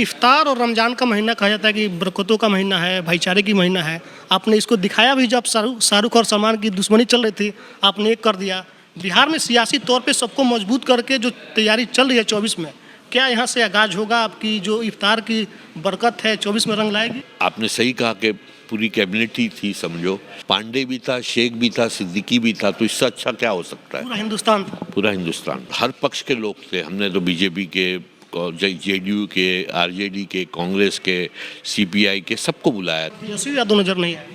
इफ्तार और रमज़ान का महीना कहा जाता है कि बरकतों का महीना है, भाईचारे की महीना है। आपने इसको दिखाया भी जब शाहरुख और सलमान की दुश्मनी चल रही थी, आपने एक कर दिया। बिहार में सियासी तौर पे सबको मजबूत करके जो तैयारी चल रही है 24 में, क्या यहाँ से आगाज़ होगा आपकी जो इफ्तार की बरकत है 24 में रंग लाएगी? आपने सही कहा कि पूरी कैबिनेट ही थी समझो। पांडे भी था, शेख भी था, सिद्दीकी भी था, तो इससे अच्छा क्या हो सकता है? पूरा हिंदुस्तान था। पूरा हिंदुस्तान, हर पक्ष के लोग थे। हमने तो बीजेपी के, जेडीयू के, आरजेडी के, कांग्रेस के, सीपीआई के, सबको बुलाया। तेजस्वी यादव नजर नहीं आए।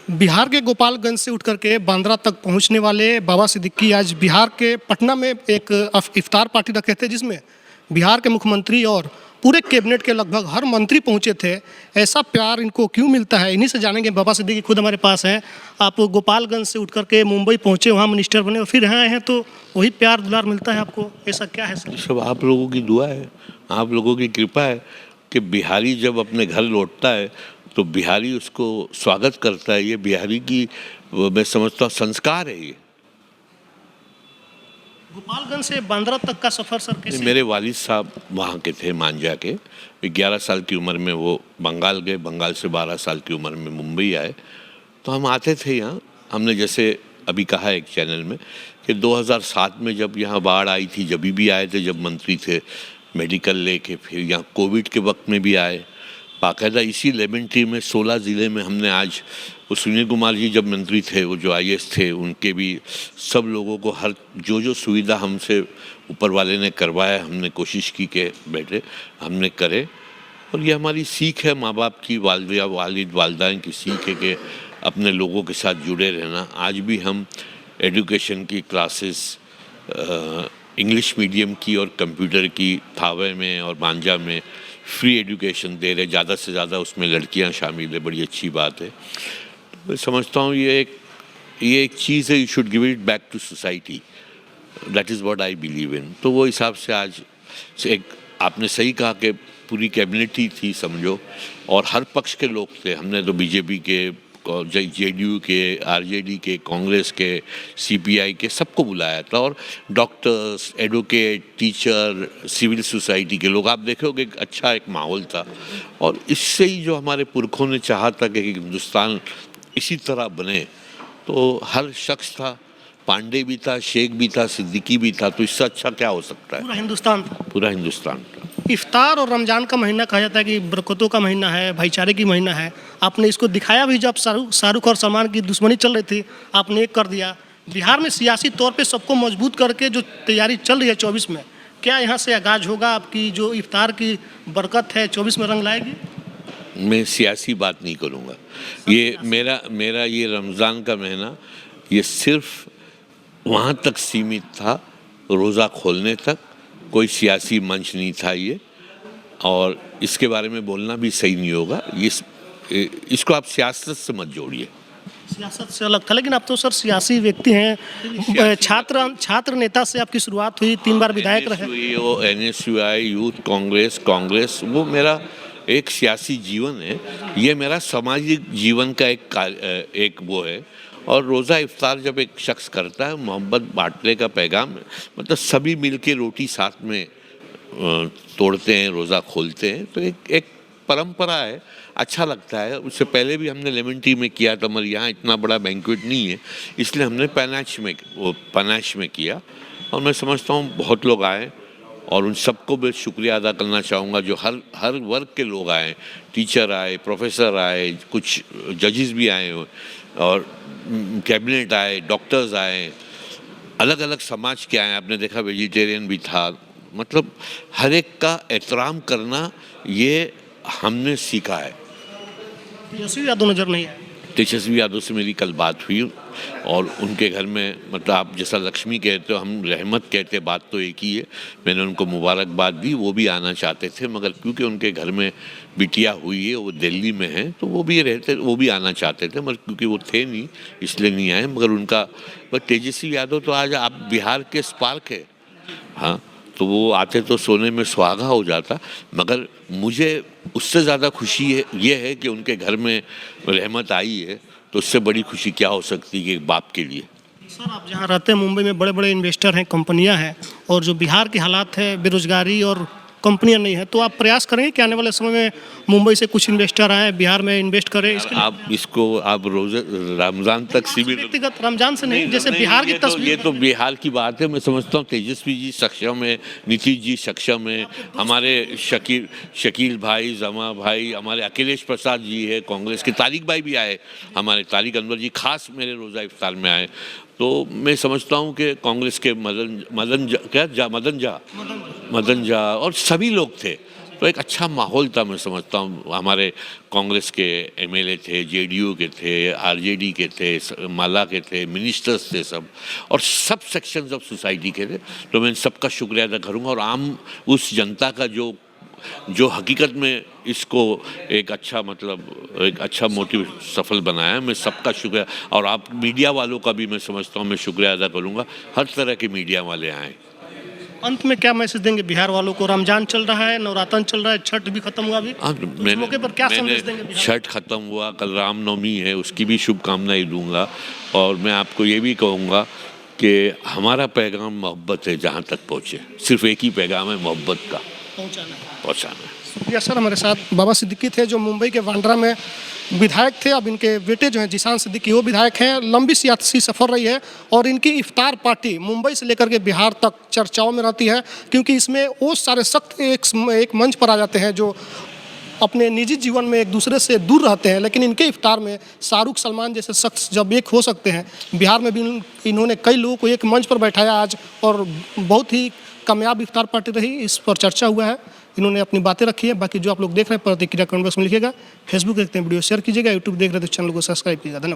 बिहार के गोपालगंज से उठ करके बांद्रा तक पहुंचने वाले बाबा सिद्दीकी आज बिहार के पटना में एक इफ्तार पार्टी रखे थे, जिसमें बिहार के मुख्यमंत्री और पूरे कैबिनेट के लगभग हर मंत्री पहुंचे थे। ऐसा प्यार इनको क्यों मिलता है, इन्हीं से जानेंगे। बाबा सिद्दीकी खुद हमारे पास हैं। आप गोपालगंज से उठ करके मुंबई पहुंचे, वहाँ मिनिस्टर बने और फिर यहाँ आए हैं, तो वही प्यार दुलार मिलता है आपको, ऐसा क्या है सर? सब आप लोगों की दुआ है, आप लोगों की कृपा है कि बिहारी जब अपने घर लौटता है तो बिहारी उसको स्वागत करता है। ये बिहारी की, मैं समझता हूँ, संस्कार है ये। गोपालगंज से बांद्रा तक का सफर सर कैसे? मेरे वालिद साहब वहाँ के थे, मांझा के। 11 साल की उम्र में वो बंगाल गए, बंगाल से 12 साल की उम्र में मुंबई आए। तो हम आते थे यहाँ। हमने जैसे अभी कहा एक चैनल में कि 2007 में जब यहाँ बाढ़ आई थी, जब भी आए थे, जब मंत्री थे, मेडिकल लेके। फिर यहाँ कोविड के वक्त में भी आए बाकायदा। इसी लेमन ट्री में 16 ज़िले में हमने आज, वो सुनील कुमार जी जब मंत्री थे, वो जो आईएएस थे, उनके भी सब लोगों को हर जो सुविधा हमसे ऊपर वाले ने करवाया, हमने कोशिश की कि बेटे हमने करे। और ये हमारी सीख है, माँ बाप की, वालिद वालदान की सीख है कि अपने लोगों के साथ जुड़े रहना। आज भी हम एजुकेशन की क्लासेस, इंग्लिश मीडियम की और कंप्यूटर की थावे में और मांझा में फ्री एजुकेशन दे रहे। ज़्यादा से ज़्यादा उसमें लड़कियां शामिल है, बड़ी अच्छी बात है। तो मैं समझता हूँ ये एक चीज़ है, you should give it back to society. That is what I believe in. तो वो हिसाब से आज एक, आपने सही कहा कि पूरी कैबिनेट ही थी समझो, और हर पक्ष के लोग थे। हमने तो बीजेपी के, जेडीयू के, आरजेडी के, कांग्रेस के, सीपीआई के, सबको बुलाया था। और doctors, advocate, teacher, civil society के लोग, आप देखोगे एक अच्छा एक माहौल था। और इससे ही जो हमारे पुरखों ने चाहा था कि हिंदुस्तान इसी तरह बने, तो हर शख्स था। पांडे भी था, शेख भी था, सिद्दीकी भी था, तो इससे अच्छा क्या हो सकता है? पूरा हिंदुस्तान था। पूरा हिंदुस्तान। इफ्तार और रमज़ान का महीना कहा जाता है कि बरकतों का महीना है, भाईचारे की महीना है। आपने इसको दिखाया भी जब शाहरुख और सलमान की दुश्मनी चल रही थी, आपने एक कर दिया। बिहार में सियासी तौर पे सबको मजबूत करके जो तैयारी चल रही है 24 में, क्या यहाँ से आगाज़ होगा आपकी जो इफ्तार की बरकत है 24 में रंग लाएगी? मैं सियासी बात नहीं करूँगा। ये मेरा ये रमज़ान का महीना, ये सिर्फ वहाँ तक सीमित था, रोज़ा खोलने तक। कोई सियासी मंच नहीं था ये, और इसके बारे में बोलना भी सही नहीं होगा। इसको आप सियासत से मत जोड़िए। सियासत से अलग था, लेकिन आप तो सर सियासी व्यक्ति हैं। छात्र नेता से आपकी शुरुआत हुई, 3 बार विधायक रहे। वो एनएसयूआई, यूथ कांग्रेस, वो मेरा एक सियासी जीवन है। ये मेरा सामाजिक जीवन का एक वो है। और रोज़ा इफ्तार जब एक शख्स करता है, मोहब्बत बांटने का पैगाम है। मतलब सभी मिलके रोटी साथ में तोड़ते हैं, रोज़ा खोलते हैं, तो एक परंपरा है, अच्छा लगता है। उससे पहले भी हमने लेमन टी में किया था, मगर यहाँ इतना बड़ा बैंक्वेट नहीं है, इसलिए हमने पनाश में किया। और मैं समझता हूँ बहुत लोग आए, और उन सबको मैं शुक्रिया अदा करना चाहूँगा जो हर वर्ग के लोग आए। टीचर आए, प्रोफेसर आए, कुछ जजेस भी आए, और कैबिनेट आए, डॉक्टर्स आए, अलग अलग समाज के आए। आपने देखा वेजिटेरियन भी था। मतलब हर एक का एहतराम करना, ये हमने सीखा है। तेजस्वी यादव नजर नहीं आए। तेजस्वी यादव से मेरी कल बात हुई, और उनके घर में, मतलब आप जैसा लक्ष्मी कहते हो, हम रहमत कहते हैं, बात तो एक ही है। मैंने उनको मुबारकबाद दी, वो भी आना चाहते थे, मगर क्योंकि उनके घर में बिटिया हुई है, वो दिल्ली में है, तो वो भी आना चाहते थे, मगर क्योंकि वो थे नहीं इसलिए नहीं आए। मगर तेजस्वी यादव तो आज आप बिहार के स्पार्क है। हाँ, तो वो आते तो सोने में सुहागा हो जाता। मगर मुझे उससे ज़्यादा खुशी ये है कि उनके घर में रहमत आई है, तो उससे बड़ी खुशी क्या हो सकती है एक बाप के लिए। सर, आप जहाँ रहते हैं मुंबई में बड़े बड़े इन्वेस्टर हैं, कंपनियां हैं, और जो बिहार के हालात है, बेरोजगारी और कंपनियां नहीं है, तो आप प्रयास करेंगे कि आने वाले समय में मुंबई से कुछ इन्वेस्टर आए, बिहार में इन्वेस्ट करें? इसके लिए आप इसको आप रोज रमज़ान तक सीमित व्यक्तिगत रमजान से नहीं, जैसे बिहार की ये तस्वीर तो बिहार की बात है। मैं समझता हूँ तेजस्वी जी सक्षम है, नीतीश जी सक्षम है, हमारे शकील भाई, जमा भाई, हमारे अखिलेश प्रसाद जी है, कांग्रेस के तारिक भाई भी आए, हमारे तारिक अनवर जी खास मेरे रोज़ा इफ्तार में आए। तो मैं समझता हूँ कि कांग्रेस के मदन झा और सभी लोग थे, तो एक अच्छा माहौल था। मैं समझता हूँ हमारे कांग्रेस के एमएलए थे, जेडीयू के थे, आरजेडी के थे, माला के थे, मिनिस्टर्स थे सब, और सब सेक्शंस ऑफ सोसाइटी के थे। तो मैं सबका शुक्रिया अदा करूँगा, और आम उस जनता का जो हकीकत में इसको एक अच्छा मोटिव सफल बनाया, मैं सबका शुक्रिया। और आप मीडिया वालों का भी मैं समझता हूँ मैं शुक्रिया अदा करूँगा, हर तरह के मीडिया वाले आए। अंत में क्या मैसेज देंगे बिहार वालों को? रमजान चल रहा है, नवरात्र चल रहा है, छठ भी खत्म हुआ अभी, इस मौके पर क्या संदेश देंगे बिहार? छठ खत्म हुआ, कल रामनवमी है, उसकी भी शुभकामनाएं दूंगा। और मैं आपको ये भी कहूँगा कि हमारा पैगाम मोहब्बत है, जहाँ तक पहुँचे सिर्फ एक ही पैगाम है, मोहब्बत का पहुँचाना। शुक्रिया सर। हमारे साथ बाबा सिद्दीकी थे जो मुंबई के बांद्रा में विधायक थे, अब इनके बेटे जो हैं जीशान सिद्दीकी वो विधायक हैं। लंबी सियासी सफ़र रही है और इनकी इफ्तार पार्टी मुंबई से लेकर के बिहार तक चर्चाओं में रहती है, क्योंकि इसमें वो सारे सख्त एक मंच पर आ जाते हैं जो अपने निजी जीवन में एक दूसरे से दूर रहते हैं, लेकिन इनके इफ्तार में शाहरुख सलमान जैसे शख्स जब एक हो सकते हैं, बिहार में भी इन्होंने कई लोगों को एक मंच पर बैठाया आज, और बहुत ही कामयाब इफ्तार पार्टी रही, इस पर चर्चा हुआ है, इन्होंने अपनी बातें रखी है। बाकी जो आप लोग देख रहे हैं प्रतिक्रिया कमेंट बॉक्स में लिखिएगा, फेसबुक देखते हैं वीडियो शेयर कीजिएगा, यूट्यूब देख रहे हैं तो चैनल को सब्सक्राइब कीजिएगा। धन्यवाद।